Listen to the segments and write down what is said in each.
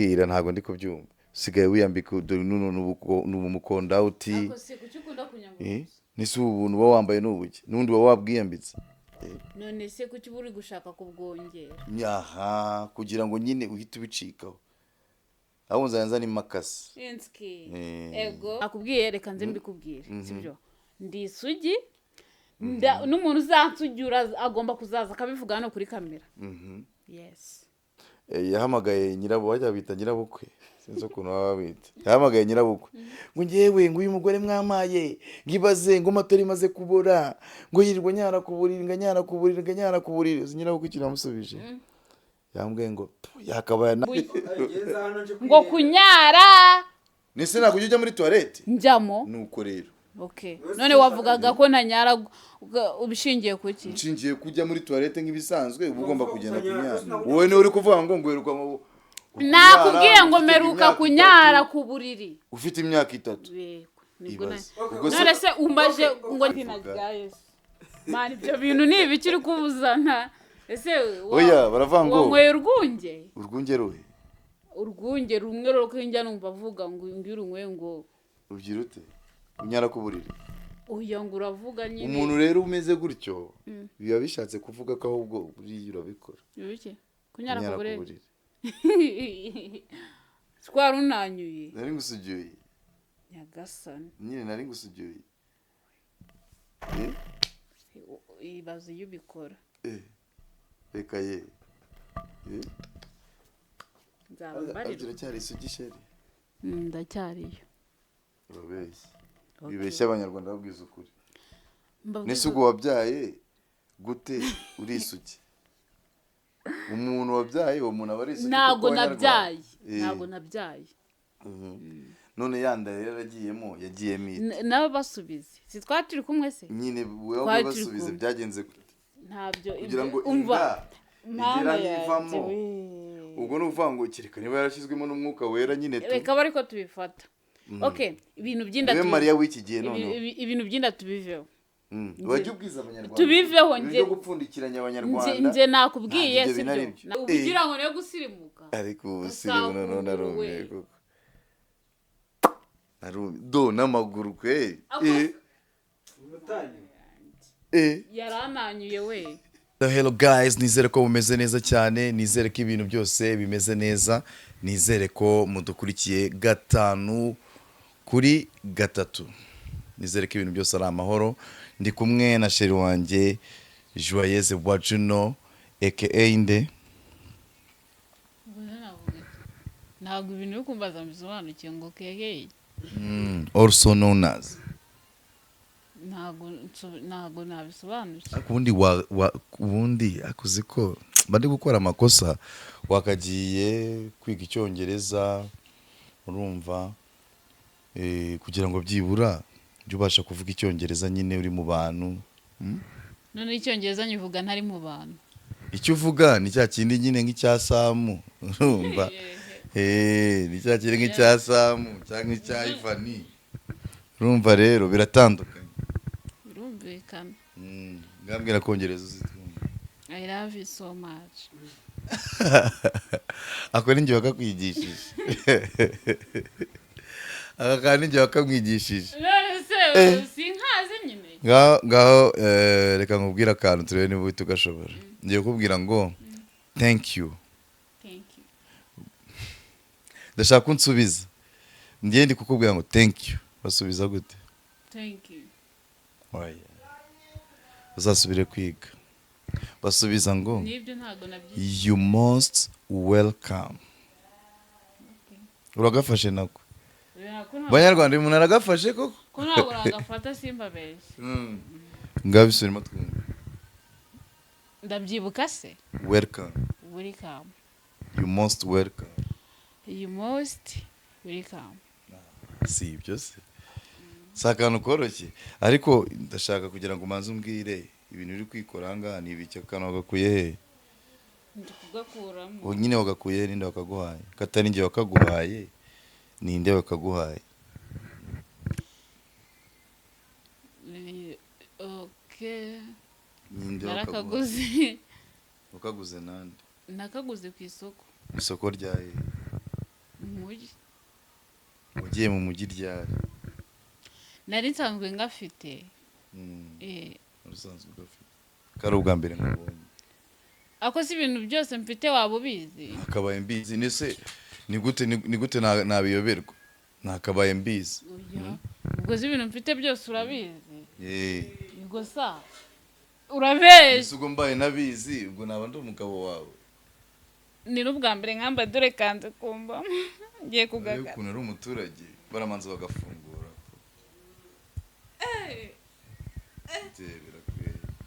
ira ntago ndi kubyumva sigaye wiyambika n'umukonda uti ako se kucyukunda kunyambura nisi ubuntu wa wambaye n'ubuki nundi wa wabwiyambitse none se kuki buri gushaka kubwongera nyaha kugira ngo nyine uhite ubicikaho aho nzanza ni makasi Inski ego akubwiye reka nze mbikubwire sibyo ndi Isugi n'umuntu uzansujura agomba kuzaza akabivuga hano kuri kamera yes yahamagaye nyirabo wajya bita nyirabukwe sinzi ukuntu baba bita yahamagaye nyirabukwe ngo ngewe ngo uyu mugore mwamaye ngibaze ngo matori maze kubora ngo yirirwa nyara kuburira nyirabukwe kiramusubije yambwiye ngo yakabaya ngo kunyara nise nako ujya muri toilette njamo nuko rero okay none wavugaga ko ntanyara ubishingiye kuki nshingiye kujya muri toilette nk'ibisanzwe uba ugomba kugenda kunyara wowe ne uri kuvuga ngo ngweruka ngo nakubwiye ngo meruka kunyara ku buriri ufite imyaka 3 none se umbaje ngo ntinajyaye mani ibyo bintu ni ibikiri kubuzana ese oya baravuga ngo wowe urwunge ruhe urwunge rumwe rwo kwinjya numva avuga ngo ngira umwe ngo ugira ute unyara kuburiri uya ngo uravuga nyine umuntu rero umeze gutyo biba bishatse kuvuga ko ahubwo uri urabikora biki kunyara kuburiri twari unanyuye nari ngusugiye nyagasani nyine nari ngusugiye ibaze yubikora reka ye nzambarira cyari Isugi sheri ndacyariyo bibeshya abanyarwanda babwiza ukuri n'isugo wabyaye gute uri Isugi umuntu wabyaye uwo muntu abari Isugi ntago nabyaye none yanda yaragiyemo yagiyemo nabo basubize si twaturi kumwe se nyine wewe basubize byagenze ntabyo kugira ngo umva igira nivamo ubwo nuvuga ngo kireka niba yarashyizwemo n'umwuka wera nyine reka bari ko tubifata okay ibintu byinda tubiveho Maria w'iki gihe none ibintu byinda tubiveho wajye ubwiza abanyarwanda tubiveho nje gupfundikiranya abanyarwanda nje nakubwiye sibyo ubugira ngo rero gusirimuka ariko usirimu none arumiye koko do n'amaguru kwe yarananyuye we hello guys nizere ko bumeze neza cyane nizere ko ibintu byose bimeze neza nizere ko mudukurikiye 5 kuri 3 nizere ko ibintu byose ari amahoro ndi kumwe na sheri wanjye Juwayeze wa Juno aka inde ntabwo ibintu byo kumbaza bisobanukiye ngo keke also known as ntago nabisobanukiye ubundi akuzi ko bandi gukora amakosa wakagiye kwiga icyongereza urumva kugira ngo byibura ubasha kuvuga icyongereza nyine uri mu bantu none icyongereza nyivuga ntari mu bantu icyo uvuga ni cya kindi nyine nk'icyasamu urumva ni cya kindi nk'icyasamu cyangwa icya Ivani urumva rero biratandukanye birumvikana ngambwira kongereza uzitumva I love you so much ako ninjye wakakwigishije aka kandi ninjye wakamwigishije sinkazi nyine ngaho reka nkubwira akantu turebe niba uhita ugashobora ngiye kukubwira ngo thank you ndashaka kunsubiza ngiye ndi kukubwira ngo thank you basubiza gute thank you uzasubire kwiga basubiza ngo nibyo ntago nabyize you most welcome uragafashe nako banyarwanda umuntu aragafashe koko ko ntabwo uragafata simbabeshye ngabisubiremo twumva ndabyibuka se welcome you most welcome si ibyo se si akantu koroshye ariko ndashaka kugira ngo umanze umbwire ibintu uri kwikora ahangaha ni ibiki akantu wagakuye he ndikugakuramo nyine wagakuye he ninde wakaguhaye katari njye wakaguhaye ninde wakaguhaye narakaguze wakaguze nande nakaguze ku isoko isoko ryahe ugiye mu mujyi ryari? nari nsanzwe ngafite usanzwe ugafite kari ubwa mbere nkabonye. ako si ibintu byose mfite waba ubizi. Nakabaye mbizi nese ni gute nabiyoberwa, nakabaye mbizi. ubwo si ibintu mfite byose urabizi. ubwo sa urabeshya. ubwo mbaye nabizi ubwo naba ndi umugabo wawe. ni n'ubwa mbere nkamba dore kanze kumba ngiye kugagara. ukuntu ari umuturage baramanza bagafungura.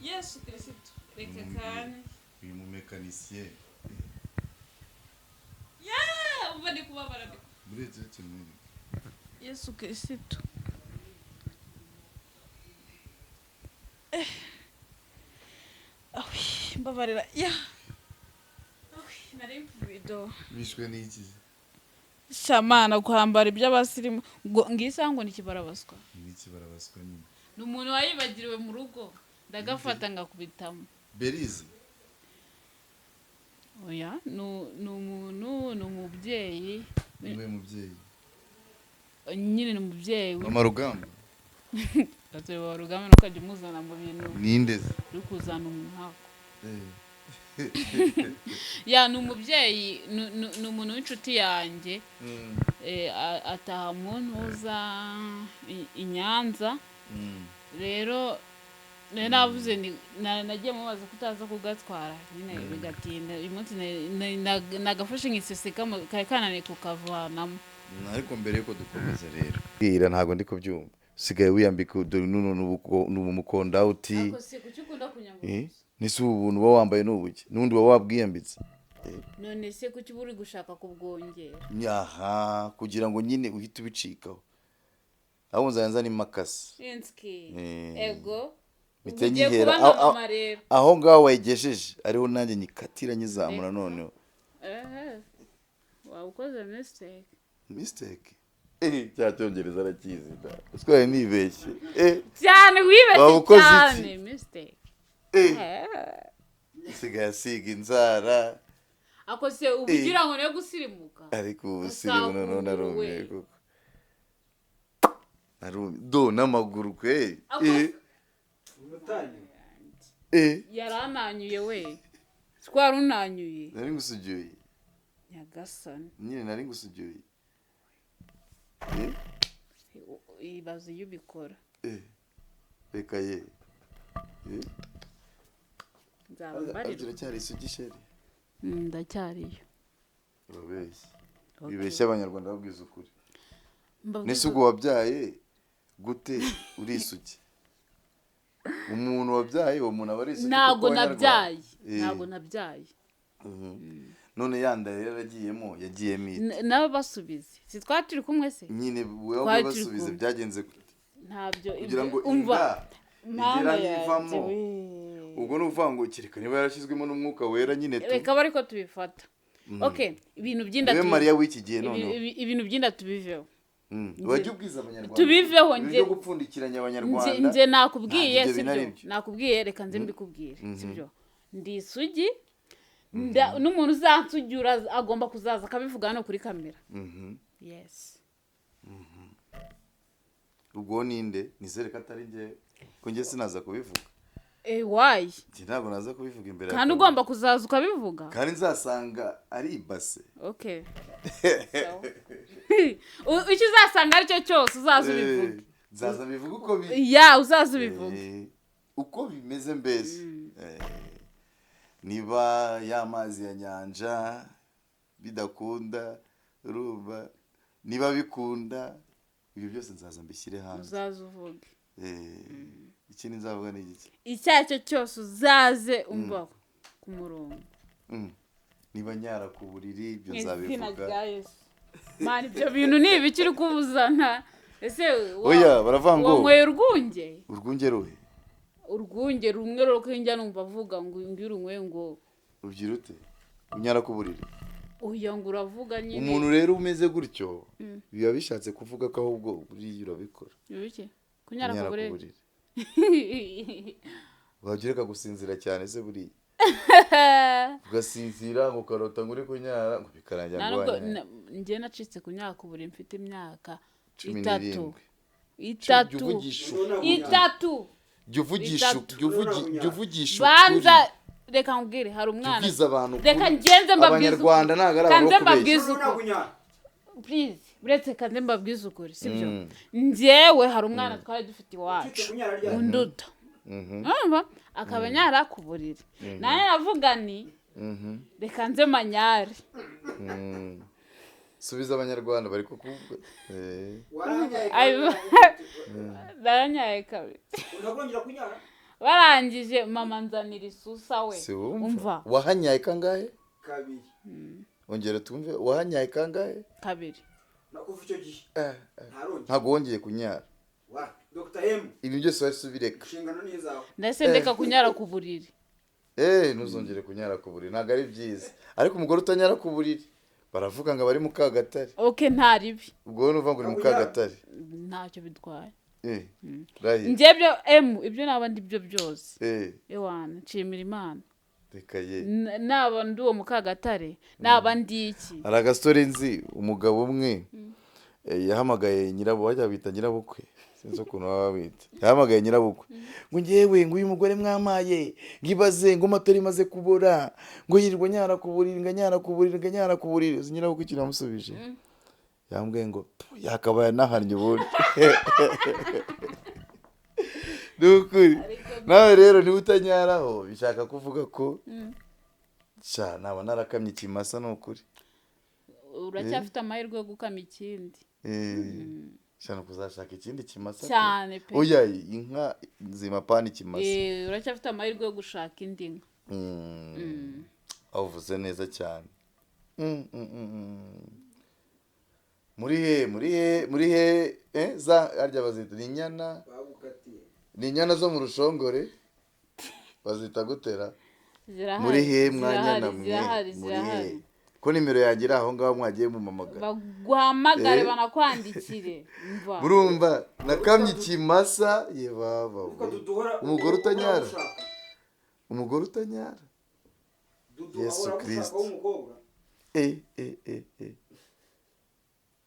Yesu Kristo reka kane. uyu mu mécanicien. umva ndi kubabara ndi. Buretse cyane. Yesu Kristo. mbabarira nari mvubido. Bishwe n'iki? Shamana kwambara iby'abasirimu ngisango nikibarabaswa. Nikibarabaswa nyine. Ni umuntu wayibagiriwe mu rugo ndagafata ngakubitamo. Berize? Oya ni umuntu ni umubyeyi. Niwe mubyeyi? Nyine ni umubyeyi. Mama Rugamba? Gatore wa Rugamba nukajya umuzana mu bintu. Ninde? Uri kuzana umuhako. Ya ni umubyeyi ni umuntu w'inshuti yanjye. Ataha mu ntuza i Nyanza. Rero navuze nagiye mubaza kutaza kugatwara nyine bigatinda. uyu munsi nagafashe nk'iseseka kare kanane kukavanamo. Ariko mbere yuko dukomeza rero bwira ntago ndi kubyumva usigaye wiyambika n'ubu mukonda uti. Ako se kuki ukunda kunyambura? Nisi ubuntu uba wambaye n'ubuki n'undi uba wabwiyambitse. None se kuki buri gushaka kubwongera? Aha kugira ngo nyine uhite ubicikaho. Aho nzanza ni makasi. Inski. Ego. Mitenyihera aho ngaho wayigesheje ariho nanjye nyikatira nyizamura noneho. Waukoze mistake. Mistake? Cyacyongereza arakizi da. Uswaye nibeshye. Cyane wibeshye cyane mistake. Sigaye asiga inzara. Ako se ubugira ngo ne gusirimuka. Ariko ubusirimu none narumiye koko. Do n'amaguru kwe. Yarananyuye we. Twari unanyuye. Nari ngusugiye. Nyagasani. Nyine nari ngusugiye. Ibaze yubikora. Reka ye. Nzambarira. Cyari isugi sheri. Ndacyariyo. Urabeshya. Bibeshya abanyarwanda babwiza ukuri. Nese ubwo wabyaye gute uri isugi? Umuntu wabyaye uwo muntu aba ari isugi. Ntago nabyaye. None yandaye yaragiyemo yagiyemo ite? Nabo basubize. Si twaturi kumwe se? Nyine wewe basubize byagenze ntabyo kugira ngo umva igira yivamo. Ubwo nuvango kireka niba yarashyizwemo n'umwuka wera nyine tu. Reka bari ko tubifata. Okay, ibintu byinda tubiveho. Maria w'iki gihe none. Ibintu byinda tubiveho. Wajye ubwiza abanyarwanda. Tubiveho nje. Byo gupfundikiranya abanyarwanda. Nje nakubwiye sibyo. Nakubwiye reka nze mbikubwire sibyo. Ndi Isugi. N'umuntu uzansujura agomba kuzaza akabivuga hano kuri kamera. Yes. Ubwo ninde nizereka atari nje ko nje sinaza kubivuga. Why? Ntabwo naza kubivuga imbere yawe. Kandi ugomba kuzaza ukabivuga. Kandi nzasanga ari ibase. Okay. Icyo uzasanga ari cyo cyose uzaza ubivuga. Nzaza bivuga uko biri. Ya uzaza ubivuga. Uko bimeze mbese. Niba y'amazi ya nyanja bidakunda ruba niba bikunda ibyo byose nzaza mbishyire hanze. Uzaza uvuge. Ikindi nzavuga ni iki? Icyacyo cyose uzaze umbaho ku murongo. Niba Anyara Kuburiri ibyo nzabivuga. Mani ibyo bintu ni ibikiri kubuzana. Ese oya baravango. Wowe urwunge? Urwunge ruhe? Urwunge rumwe rwo kwinjya numva avuga ngo ngira umwe ngo ubyira ute? Anyara Kuburiri. Oya ngo uravuga nyine. Umuntu rero umeze gutyo biba bishatse kuvuga ko ahubwo buri urabikora. Ibiki? Kunyara Kuburiri. Wagireka gusinzira cyane se buri. Ugasinzira ngo karota nguri kunyara ngo bikarangira ngo nje nacitse kunyara Kuburiri mfite imyaka itatu Juvugisha banza reka nkubwire hari umwana reka ngenze mbabwize abanyarwanda ntagaragara mbabwize please uretse kanze mbabwize ukuri sibyo njyewe hari umwana twari dufite iwacu unduta akaba Anyara ku buriri naye navuga ni reka nze manyare subiza abanyarwanda bari kukuvuga baranyaye kabiri barangije mama nzanira isusa we umva wahanyaye kangahe kabiri ongera tumve wahanyaye kangahe kabiri nakuva icyo gihe ntago wongeye kunyara DR.M ibi byose wasubireka inshingano nizawe ndase ndeka kunyara ku buriri ntuzongere kunyara ku buriri ntago ari byiza ariko umugore utanyara ku buriri baravuga ngo bari mu Kagatare ntaribi ubwo nuvuga ngo uri mu Kagatare ntacyo bitwaye njye ibyo nabandi byo byose ewana nshimira Imana rekaye naba ndi uwo mu Kagatare naba ndi iki hari agastori nzi umugabo umwe yahamagaye nyirabo wajya bita nyirabukwe sinzi ukuntu baba bita yahamagaye nyirabukwe ngo ngewe ngo uyu mugore mwamaye ngibaze ngo matora imaze kubora ngo yirirwa Anyara ku buriri Anyara ku buriri nyirabukwe kiramusubije yambwiye ngo yakabaye nahannye ubundi nukuri nawe rero niba utanyaraho bishaka kuvuga ko naba narakamye ikimasa nukuri uracyafite amahirwe yo gukama ikindi shana kuzashaka ikindi kimasa cyane pe oya inka nzima pani kimasa uracyafite amahirwe yo gushaka indi nka avuze neza cyane muri he za arya bazita ni inyana ni inyana zo mu rushongore bazita gutera muri he mwanyana mwe muri he ko nimero yagira aho ngaho mwagiye mu mamagara baguhamagare banakwandikire mva urumva nakamye ikimasa ye baba umugore utanyara Yesu Kristo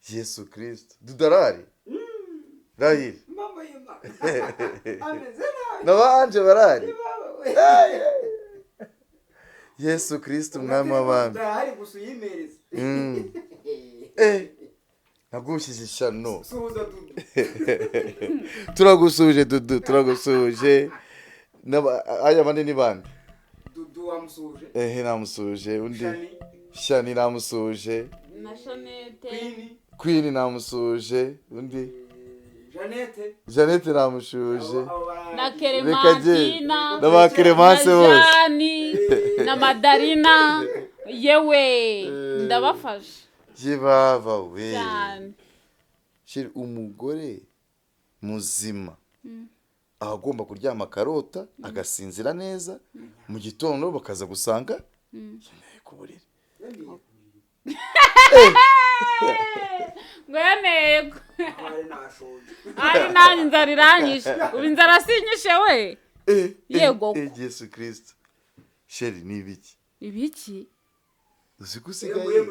Yesu Kristo dudarari rahiri nabanje barari Yesu Kristo umwami w'abami nagushije ishano turagusuje dudu turagusuje aya bandi ni bande dudu wamusuje namusuje undi shani namusuje na Shanete Queen namusuje undi Janete namushuje na Clementina na ba Clemence bose na Madarina yewe ndabafasha jibava we shiri umugore muzima agomba kuryama karota agasinzira neza mu gitondo bakaza gusanga yemeye ku buriri ngo yemego ari nanjye inzara iranyishe ubu inzara sinyishe we yego Yesu Kristo sheri ni ibiki uzi gusigaye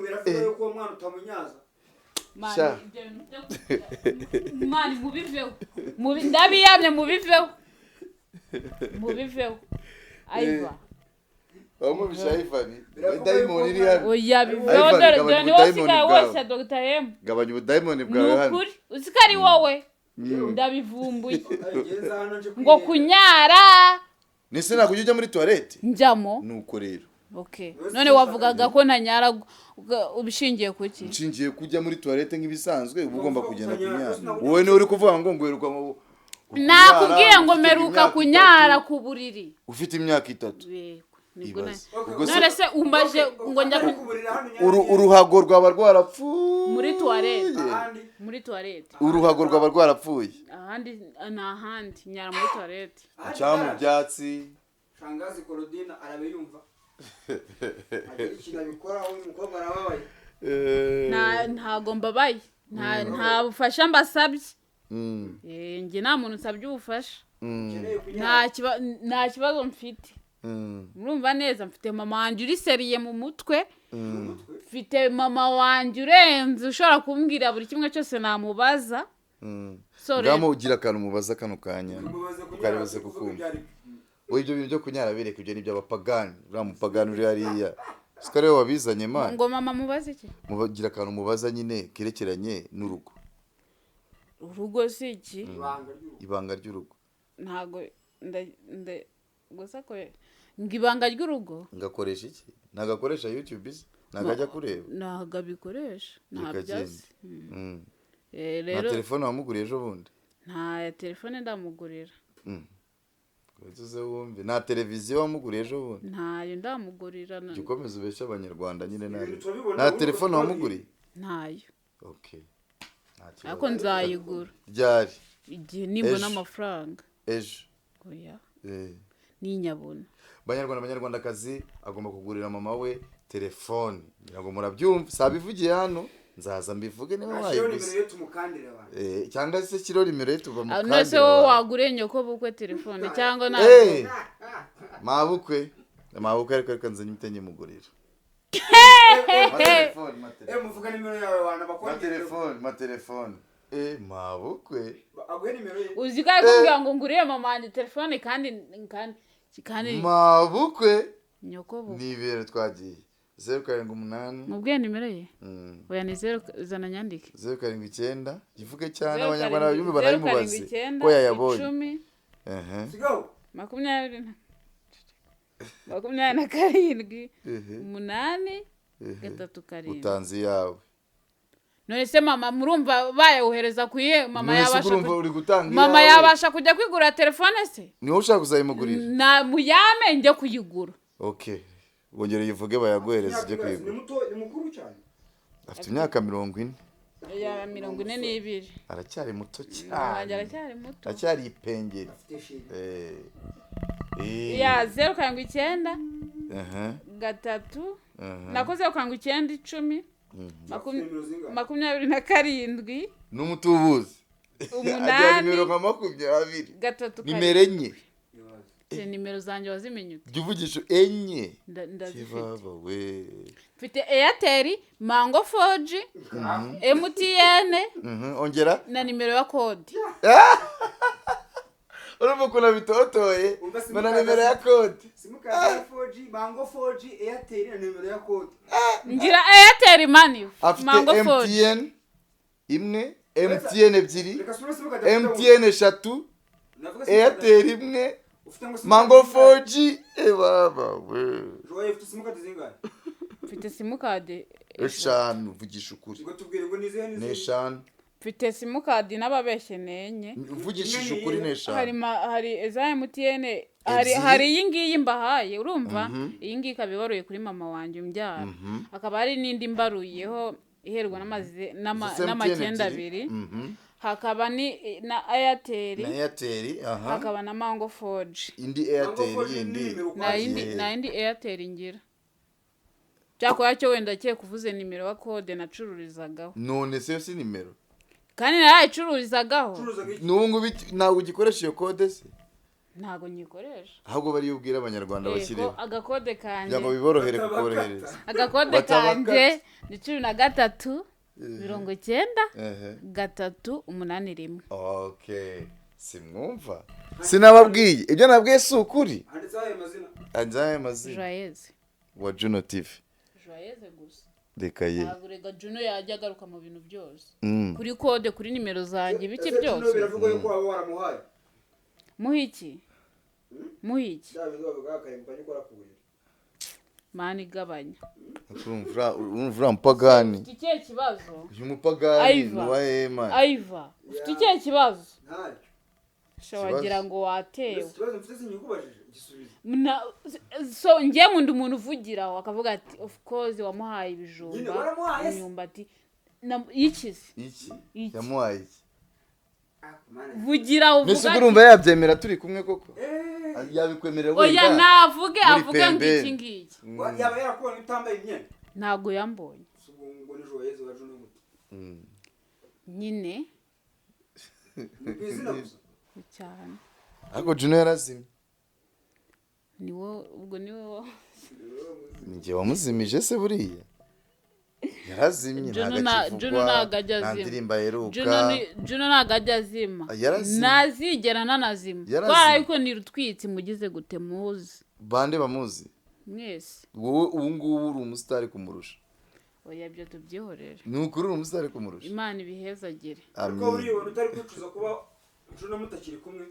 ko mwana utamunyaza mani mubiveho ndabiyamye mubiveho aiva Omo bishayifani diamond iri hano oya biveho dore ni wasigaye wose DR.M gabanya ubudayimoni bwawe hano nukuri uzikari wowe ndabivumbuye ngo kunyara nise nakujya ujya muri toilette njamo nuko rero okay none wavugaga ko ntanyara ubishingiye kuki nshingiye kujya muri toilette nk'ibisanzwe uba ugomba kugenda kunyara wowe ni uri kuvuga ngo ngweruka mu nakubwiye ngo meruka kunyara ku buriri ufite imyaka 3 none se umbaje ngo njya uruhago rwaba rwarapfuye muri toilette uruhago rwaba rwarapfuye ahandi nyara muri toilette cyangwa mu byatsi shangazi Korodina arabeyumva ikina bikora aho umukobwa arababaye ntago mbabaye nta bufasha mbasabye njye nta muntu nsabye ubufasha nta kibazo mfite murumva neza mfite mama wanjye uri seriye mu mutwe mfite mama wanjye urenze ushobora kumbwira buri kimwe cyose namubaza ngamo ugira akantu mubaza kano kanya ukaribaze kukumva ibyo bintu byo kunyara bireka ibyo ni by'abapagani uriya mupagani uri hariya siko ariwe wabizanye mana ngo mama mubaze iki mubagira akantu mubaza nyine kerekeranye n'urugo urugo si iki ibanga ry'urugo ntago gusa ko ngo ibanga ry'urugo ngakoresha iki nagakoresha YouTube se nagajya kureba ntago abikoresha ntabyazi rero na telefone wamuguriye ejo bundi nta telefone ndamugurira tuze wumve na televiziyo wamuguriye ejo bundi ntayo ndamugurira gikomeza ubeshya abanyarwanda nyine na telefone wamuguriye ntayo okay ariko nzayigura ryari igihe nibona amafaranga ejo oya ninyabona banyarwandakazi agomba kugurira mama we telefone ngira murabyumva sabivugiye hano nzaza mbivuge niba wayiguze cyangwa se kiro nimero ye tuva mukandira none se wowe waguriye nyoko bukwe telefone cyangwa ntabwo mabukwe ariko nzanye imitenye mugurira muvuga nimero yawe wana bakongera telefone mabukwe aguhe nimero ye uzi ko kumbwira ngo nguriye mama wanjye telefone kandi mabukwe nyoko bukwe nibere twagiye 078 mubwiye nimero ye oya ni 0 zana nyandike 079 ivuge cyane abanyarwanda bayumve banayimubaze ko yayabonye sigo 27 8 3 utanzi yawe none se mama murumva bayohereza kuye mama yabasha kujya kwigura telefone se niho ushaka kuzayimugurira na muyame njye kuyigura okay wongera yivuge bayaguhereza ije kwigura ni mukuru cyane afite imyaka 40 ya 42 aracyari muto cyane aracyari ipengeri ya 0 gatatu nakoze 10 27 n'umutubuzi ajya nimero nka 20 nimero enye nimero zanjye wazimenye ute uvugisha enye ndazifite we mfite Airtel Mango 4G MTN ongera na nimero ya kode urumva kuna bitotoye na nimero ya kode simukadi 4G Mango 4G Airtel na nimero ya kode ngira Airtel mani Mango 4G MTN imwe MTN ebyiri MTN eshatu Airtel imwe Mango 4G baba we Joye ufite simukadi zingahe mfite simukadi eshanu vugisha ukuri ngo tubwire ngo nizihe n'eshanu mfite simukadi n'ababeshye nenye uvugishije ukuri n'eshanu hari eza MTN hari iyi ngiyi mbahaye urumva iyi ngiyi kabibaruye kuri mama wanjye umbyara akaba hari n'indi mbaruyeho iherwa n'amacyenda abiri hakaba ni na Airtel hakaba na Mango 4G indi Airtel yindi na indi Airtel ngira cyakora cyo wenda cye kuvuze nimero wa code nacururizagaho none se si nimero kandi narayicururizagaho n'ubungu ntabwo ugikoresha iyo code se ntago nyikoresha ahubwo bari ubwira abanyarwanda bakiriho agakode kanje ngo biborohere kukorohereza agakode kanje ni 13 90 381 okay simwumva sinababwiye ibyo nabwiye si ukuri anzaye mazina Juwayeze wa Juno TV Juwayeze gusa dekaye nagurega Juno yajya agaruka mu bintu byose kuri code kuri nimero zanjye biki byose biravuga yuko waba waramuhaye muhiki mani gabanya urumva mpagani ufite kibazo uyu mupagani nuwa Ema Aiva ufite kibazo shawagira ngo watewe ikibazo mfite sinyikubajije gisubize so ngiye nkunda umuntu uvugiraho akavuga ati of course wamuhaye ibijumba imyumbati ikizi iki yamuhaye iki vugira uvuga nese urumva yabyemera turi kumwe koko yabikwemerera wenda oya navuge avuge ngiki ngiki yaba yarakubonye utambaye imyenda ntago yambonye ngo ni Juwayeze wa Juno gute nyine bizina gusa cyane ariko Juno yarazimye ubwo niwo njye wamuzimije se buriya yarazimye Juno ntagakivugwa ntago ajya nta azima. ndirimbo aheruka Juno ntago ajya azima Yarazima. nazigera nanazima Yarazima. twara ariko ni rutwitsi mugize gute muzi bande bamuzi mwese wowe ubu ngubu uri umusitari kumurusha oya byo tubyihorera ni ukuri uri umusitari kumurusha Imana ibihezagire ariko buriya ubona utari kwicuza kuba Juno mutakiri kumwe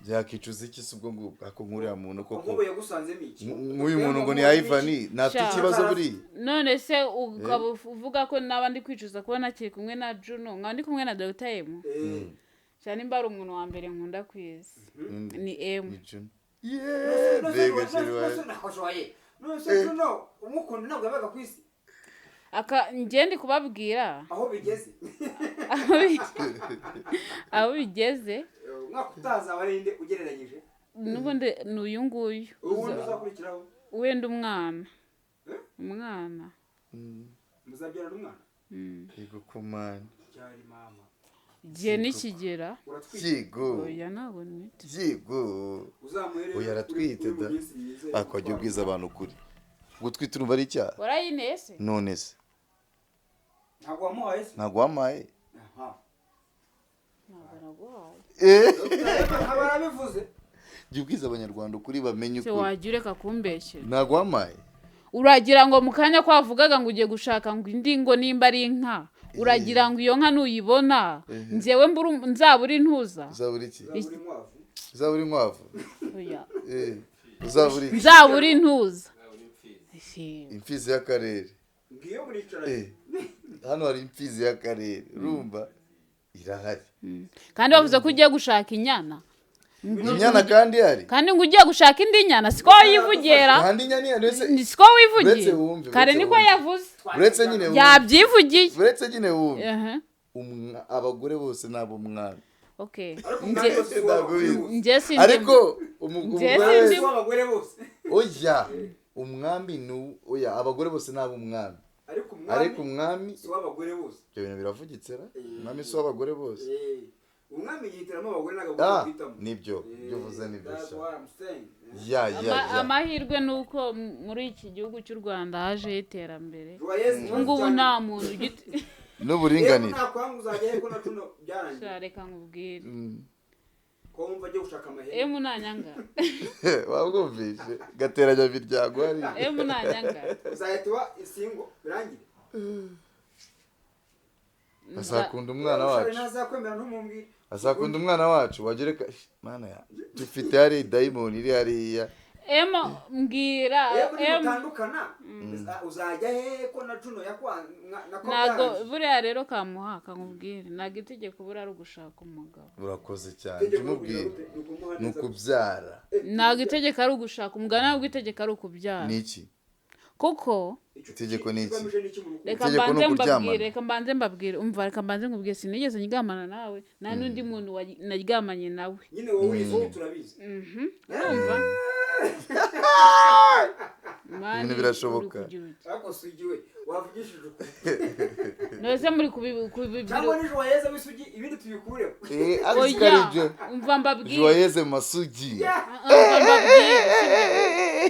byakicuza iki se ubwo ngubwo ako nkuriya muntu koko ahubwo yagusanzemo iki nk'uyu muntu ngo ni Ivani ntafite ikibazo buriya none se ukaba uvuga ko naba ndi kwicuza kuba nakiri kumwe na Juno nkaba ndi kumwe na DR.M cyane mba ari umuntu wa mbere nkunda ku isi ni M ni Juno mbega Juwayeze nose Juno umukunda ntabwo yabaga ku isi ngende kubabwira aho bigeze aho bigeze umwaka utaza warinde ugereranyije n'ubundi ni uyu nguyu ubundi uzakurikiraho wenda umwana muzabyarana umwana yego kumana cyari mama igihe nikigera yego oya ntabwo nite yego uzamuhere oya aratwite da akajya ubwiza abantu ukuri gutwita urumva ari icyaha warayineye se none se ntabwo wamuhaye se ntabwo wamaye aha ntabwo naguhaye nkaba arabivuze jya ubwiza abanyarwanda ukuri bamenye se ukuri wajya ureka kumbeshyera ntabwo wamaye uragira ngo mu kanya ko wavugaga ngo ugiye gushaka ngo indi ngo nimba ari inka uragira ngo iyo nka nuyibona njyewe nzabura intuza uzabura iki uzabura inkwavu uzabura inkwavu oya uzabura iki nzabura intuza imfizi y'akarere ngiyo muricaranye hano hari imfizi y'akarere urumva irahari kandi bavuze ko ugiye gushaka inyana inyana kandi hari kandi ngo ugiye gushaka indi nyana siko wayivugera kandi inyana ndetse ni siko wivugiye kare niko yavuze uretse nyine yabyivugiye uretse nyine wumve abagore bose nabo umwami okay njye sinzi ariko umugore w'abagore bose oya umwami ni oya abagore bose nabo umwami ariko umwami si w'abagore bose ibyo bintu biravugitse ra umwami si w'abagore bose umwami yihitiramo abagore n'abagore kwitamo nibyo ibyo uvuze nibyo amahirwe ni uko muri iki gihugu cy'u Rwanda hajeho iterambere ubu ngubu nta muntu n'uburinganire reka nkubwire ko wumva agiye gushaka amahirwe nanyanga wabwumvise gateranya miryango hari nanyanga uzahita uba isingo birangire azakunda umwana wacu ntazakwemera ntumumbwire azakunda umwana wacu wagereka mana ya dufite hari dayimoni iri hariya mbwira mutandukana uzajya he ko na Juno ntabwo buriya rero kamuha kamubwire ntabwo itegeko buriya ari ugushaka umugabo urakoze cyane jya umubwire ni ukubyara ntabwo itegeko ari ugushaka umugabo ntabwo itegeko ari ukubyara ni iki kuko itegeko ni iki reka mbanze mbabwire umva reka mbanze nkubwire sinigeze nyigamana nawe nta n'undi muntu naryamanye nawe nyine wowe isugi turabizi urumva ibintu birashoboka ariko sugi we wavugishije ukuri nose muri kubibwira cyangwa ni Juwayeze w'isugi ibindi tubikureho oya umva mbabwire Juwayeze masugi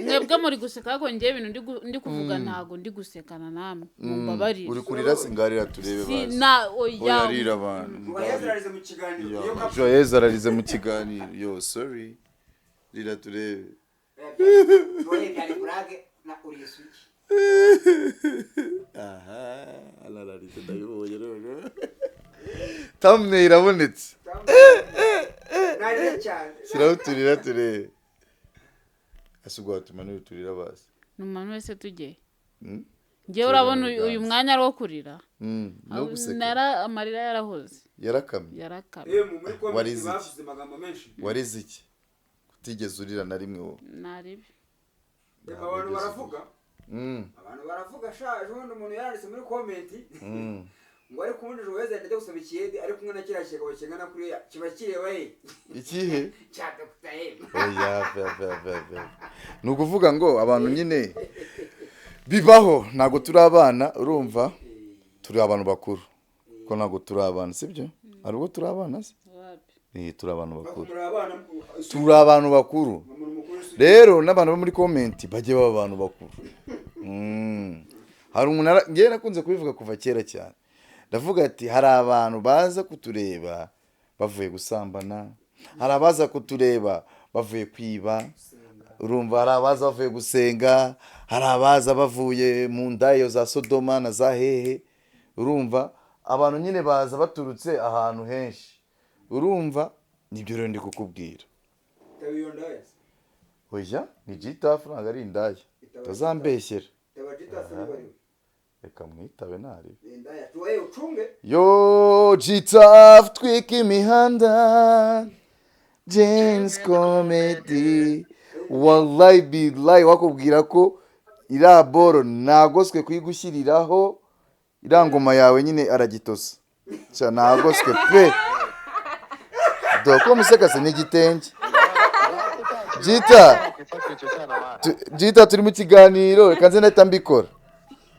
mwebwe muri guseka ko ngiye ibintu ndi kuvuga ntago ndi gusekana namwe mumbabarire uri kurira singarira turebe basi oya yarira abantu Juwayeze ararize mu kiganiro Juwayeze ararize mu kiganiro yo sorry rira turebe Juwayeze ari burage na uri isugi aha alararize ndabibonye rero thumbnail irabonetse nari cyane shyiraho turira turebe asubwo watumanura turira basi numanu wese tujye ngewe urabona uyu mwanya ari wo kurira no guseka amarira yarahoze yarakamye muri komenti bafite amagambo menshi warize iki kutigeze urira na rimwe wowe naribi abantu baravuga shaje ubundi umuntu yaranditse muri komenti ngo ari kumwe Juwayeze ndajya gusaba ikiyedi ari kumwe na kiriya kigabo kingana kuriya kiba kireba he ikihe cya DR.M oya ni ukuvuga ngo abantu nyine bibaho ntabwo turi abana urumva turi abantu bakuru ko ntabwo turi abana sibyo hari ubwo turi abana se turi abantu bakuru turi abantu bakuru rero n'abantu bo muri comment bajye baba abantu bakuru hari umuntu ngiye nakunze kubivuga kuva kera cyane ndavuga ati hari abantu baza kutureba bavuye gusambana hari abaza kutureba bavuye kwiba urumva hari abaza bavuye gusenga hari abaza bavuye mu ndayo za Sodoma na za hehe urumva abantu nyine baza baturutse ahantu henshi urumva nibyo rero ndi kukubwira oya ni jitafu ntabwo ari indaya tuzambeshyera reka mwitabe ntari yo jitafu twika imihanda James Comedy wallahi billahi wakubwira ko iraboro nagoswe kuyigushyiriraho irangoma yawe nyine aragitosa cya nagoswe pe doko musekase n'igitenge jita turi mu kiganiro reka nze ndahita mbikora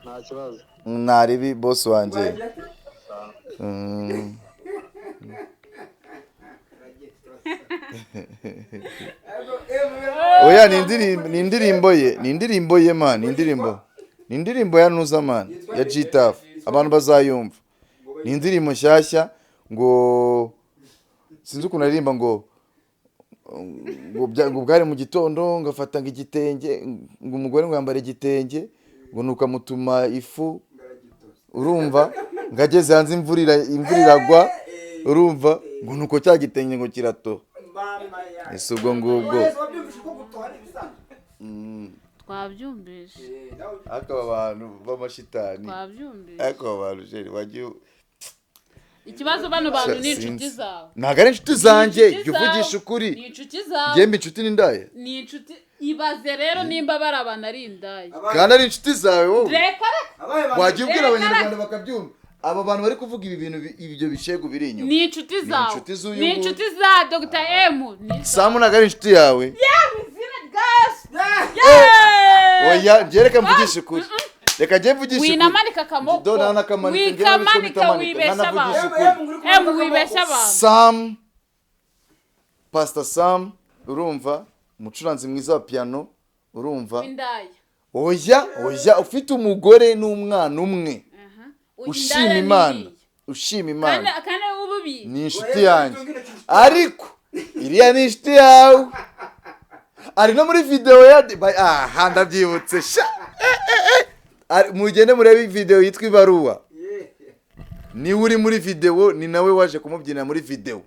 nta kibazo naribi boss wanje oya ni indirimbo ye man ni indirimbo ya Nuza man ya Jitaf abantu bazayumva ni indirimbo nshyashya ngo sinzi ukuntu aririmba ngo bwari mu gitondo ngafata igitenge ngo umugore ngo yambare igitenge ngo nukamutuma ifu urumva ngageze hanze imvura iragwa urumva ngo nuko cya gitenge ngo kirato ese ubwo ngubwo twabyumvise akaba abantu b'amashitani twabyumvise akaba abantu jeri wagiye ikibazo bano bantu ni inshuti zawe ntabwo ari inshuti zanjye jya uvugisha ukuri ni inshuti zawe ngembe inshuti n'indaya ni inshuti ibaze rero nimba bari abantu ari indaya kandi ari inshuti zawe wowe reka wagiye ubwira abanyarwanda bakabyumva aba bantu bari kuvuga ibi bintu ibyo bishego biri inyuma ni inshuti zawe ni inshuti za Dr. M Samu ntabwo ari inshuti yawe izina rya oya njye reka mvugishe ukuri reka njye mvugishe ukuri winamanika akamoko wikamanika wibeshya abantu wibeshya abantu Pastor Sam urumva umucuranzi mwiza wa piano urumva indaya oya ufite umugore n'umwana umwe ushima Imana kandi ububi ni inshuti yanjye ariko iriya ni inshuti yawe ari no muri video ya ndabyibutse sha mugende murebe video yitwa Ibaruwa ni uri muri video ni nawe waje kumubyina muri video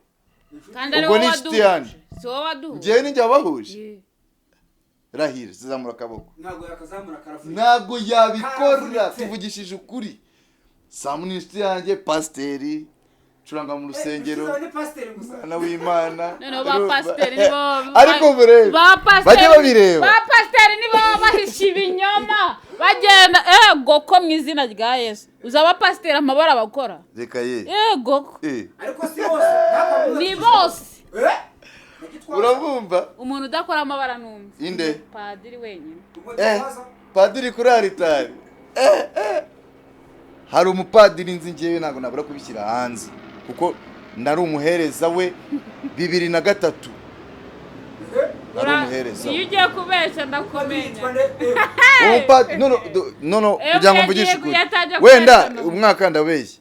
ubwo ni inshuti yanjye si wowe waduhuje njyewe ninjye wabahuje rahira zizamura akaboko ntabwo yabikora tuvugishije ukuri Samu ni inshuti yanjye pasiteri curanga mu rusengero mwana w'Imana ariko murebe bajye babireba ba pasiteri nibo bahisha ibinyoma bagenda goko mu izina rya Yesu uzaba pasiteri amabara bakora reka ye goko ariko si bose ni bose urabumva umuntu udakora amabara numva inde padiri wenyine padiri kuri aritari hari umupadiri nzi njyewe ntabwo nabura kubishyira hanze kuko nari umuhereza we 2003 nari umuhereza iyo ugiye kubeshya ndakumenya no kugira ngo mvugishe ukuri wenda umwaka ndabeshya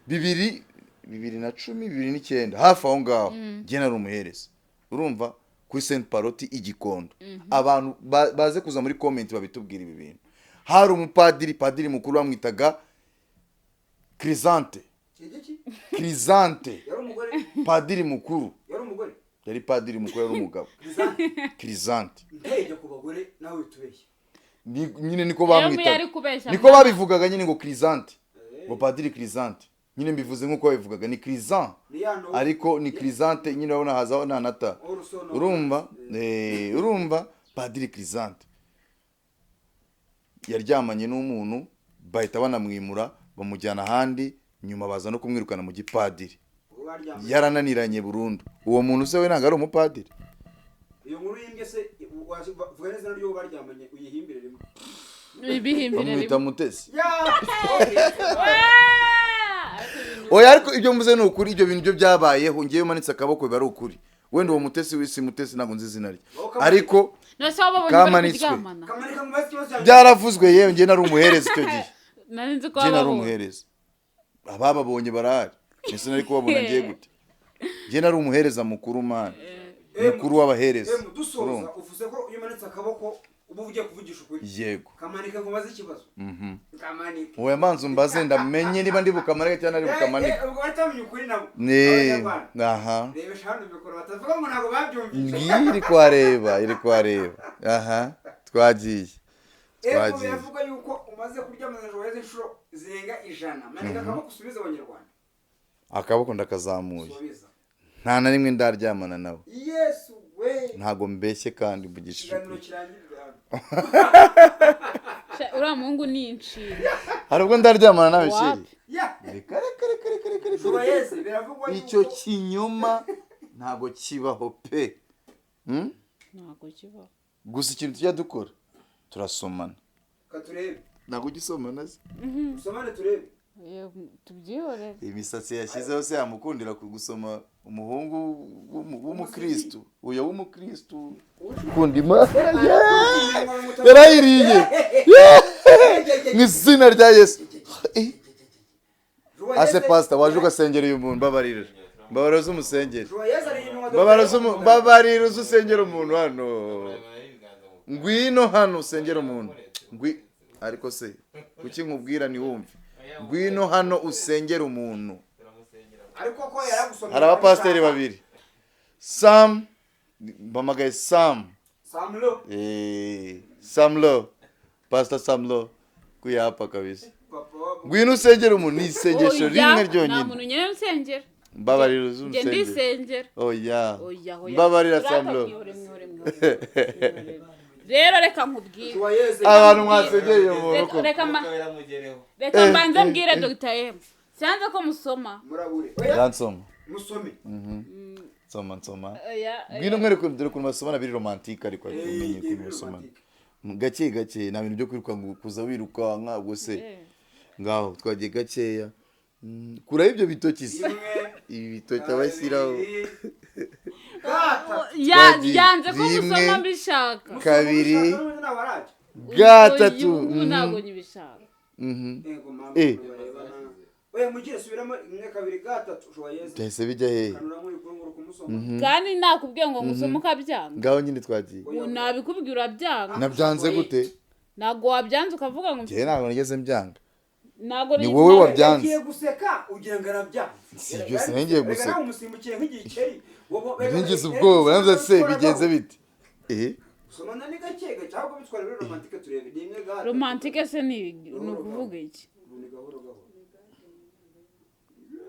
2010 2009 hafi aho ngaho njye nari umuhereza urumva kuri Saint Paroti igikondo abantu baze kuza muri comment babitubwira ibi bintu hari umupadiri mukuru bamwitaga Crisante padiri mukuru yari padiri mukuru yari umugabo Crisante nyine niko bamwitaga niko babivugaga nyine ngo Crisante ngo padiri Crisante nyine mbivuze nkuko babivugaga ni Crisan ariko ni Crisante nyine urabona hazaho nta urumva padiri Crisante yaryamanye n'umuntu bahita banamwimura bamujyana ahandi nyuma baza no kumwirukana mu gipadiri yarananiranye burundu uwo muntu se we ntabwo ari umupadiri iyo nkuru yimbye se vuga neza n'uryo baryamanye uyihimbire rimwe bamwita Mutesi oya ariko ibyo mvuze ni ukuri ibyo bintu byo byabayeho ngewe umanitse akaboko biba ari ukuri wenda uwo mutesi w'isi mutesi ntabwo nzi izina rye ariko nose babonye kamanitswe kamanika mu basi kibazo cyanjye byaravuzwe yewe njye nari umuhereza icyo gihe nari nzi ko njye nari babonye umuhereza abababonye barahari ese nari kubabona ngiye gute njye nari umuhereza mukuru man mukuru w'abahereza dusoza uvuze ko iyo umanitse akaboko uba ugiye kuvugisha ukuri yego kamanika ngo baze ikibazo kamanika wowe manzu mbaze ndamenye niba ndi bukamanike cyangwa ntari bukamanike ubwo batamenya ukuri nabo aha rebesha hano mikoro batavuga ngo ntabwo babyumvise iri kuhareba aha twagiye biravuga yuko umaze kuryamana Juwayeze inshuro zirenga 100 manika akaboko usubiza abanyarwanda akaboko ndakazamuye nta na rimwe ndaryamana nawe yesu we ntago mbeshye kandi mvugishije uriya muhungu ni incira hari ubwo ndaryamana nawe shiri Juwayeze biravugwa yuko icyo kinyoma ntago kibaho pe ntago kibaho gusa ikintu tujya dukora turasomana katurebe ntago ugisomana se usomane turebe tubyihorere imisatsi yashyizeho se yamukundira kugusoma umuhungu w'umukristu uyo w'umukristu ukunda imana yarayiriye mu izina rya yesu ase pastor waje ugasengera uyu muntu mbabarira z'umusengero mbabarira uzusengera umuntu hano ngwino hano usengera umuntu ariko se kuki nkubwira ni wumve ngwino hano usengera umuntu ariko ko yaragusomye hari abapasiteri babiri bamagaye Samlo pastor Samlo kuyapa kabisa ngwino usengera umuntu ni isengesho rimwe ryonyine nta muntu nyene usengera mbabarira nge uz'umusengero ndisengera oya mbabarira Samlo rero reka nkubwire abantu mwasengeye umuntu reka mbanze mbwire DR.M cyanze ko musoma murabure yansoma musome nsoma ngwino mwereke dore ukuntu basomana biri romantique ariko umenye ukuntu basomana gake nta bintu byo kwiruka ngo kuza wiruka nka se ngaho twagiye gakeya kuraho ibyo bitoki se ibi bitoki abashyiraho yanze ko musoma mbishaka kabiri gatatu ntabwo nyibishaka oya mugire subiramo 1 2 3 Juwayeze byahise bijya hehe kandi nakubwiye ngo musoma ukabyanga ngaho nyine twagiye nabikubwira urabyanga nabyanze gute ntabwo wabyanze ukavuga ngo njye ntabwo nigeze mbyanga ntabwo ni wowe wabyanze ugiye guseka ugira ngo arabyanze si byose ngiye guseka nawe umusimbukiye nk'igikeri ngize ubwoba navuze se bigenze bite usomana ni gake cyangwa bitwara muri romantique turebe ni imwe gato romantique se ni ukuvuga iki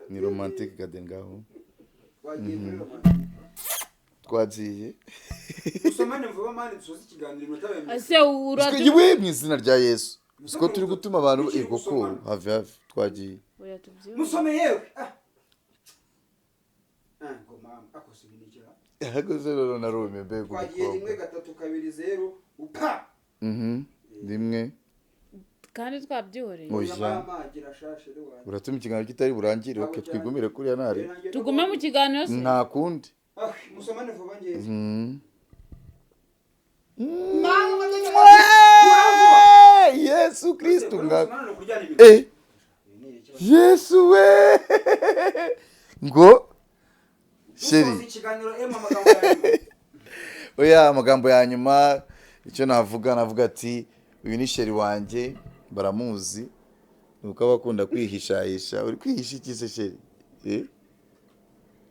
ni romantique garden ngaho twagiye usomane vuba mani dusoza ikiganiro mutabe ase uratuye mu izina rya Yesu siko turi gutuma abantu koko have twagiye musome yewe ngo mama akose binikira ahagaze rero na Rome Mbega twagiye 1 3 2 0 upa rimwe kandi twabyihoreye uratuma ikiganiro kitari burangire oke twigumire kuri ya ntare tugume mu kiganiro se nta kundi musomane vuba ngeze Yesu Kristo Yesu we ngo sheri oya amagambo ya nyuma icyo navuga ati uyu ni sheri wanjye baramuzi nuko abakunda kwihishahisha uri kwihisha iki se sheri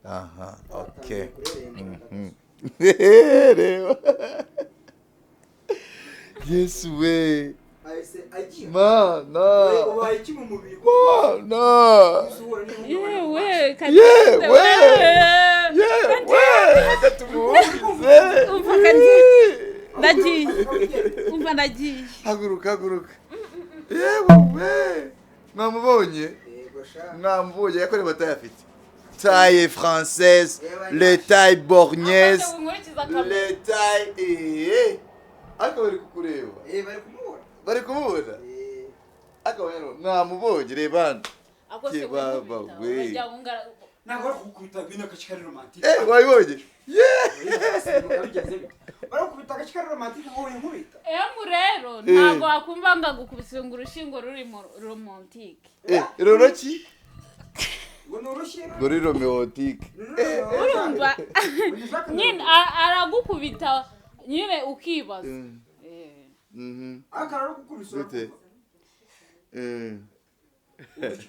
aha okay reba Yesu we mana yewe ndagiye haguruka yewe mwamubonye yakorewe batayafite taille française le taille borgnaise le taille ariko bari kukureba bari kumubona akaba namubonye reba baba we ntabwo ari kukubita bino akakikari romantike wayibonye barakubita agakikari romantike wowe nkubita rero ntabwo wakumva ngo agukubise ngo urushingo ruri romantike roroki ngo ni urushingo ngo ruri romantique urumva nyine aragukubita nyine ukibaza akararo gukubisa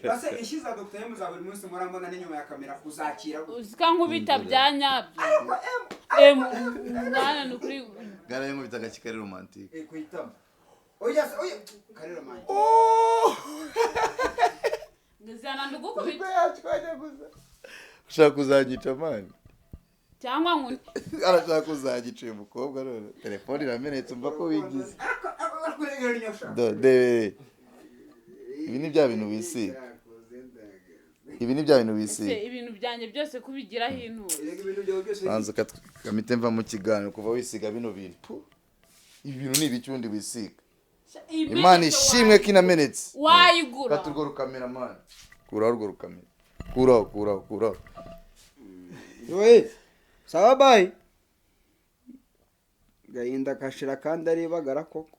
base ishiza Dr. M za buri munsi murambona n'inyuma ya kamera uzakira uzika nkubita bya nyabyo mwana nukuri gara yango bitaga kikari romantique kuitama oya kari romantique ngizana ndugukubita yatwaje gusa ushaka kuzanyica mani cyangwa ngo arashaka kuzanyica umukobwa none telefone iramenetse umva ko wigize ibi ni bya bintu wisiga ibi ni bya bintu wisiga ibintu byanjye byose kubigiraho inturo banza kamite mva mu kiganiro kuva wisiga bino bintu ibi bintu ni ibicundi wisiga imana ishimwe ko inamenetse wayigura kata urwo rukamera mani kuraho urwo rukamera kuraho we sawa bye gahinda kashira kandi ari bagara koko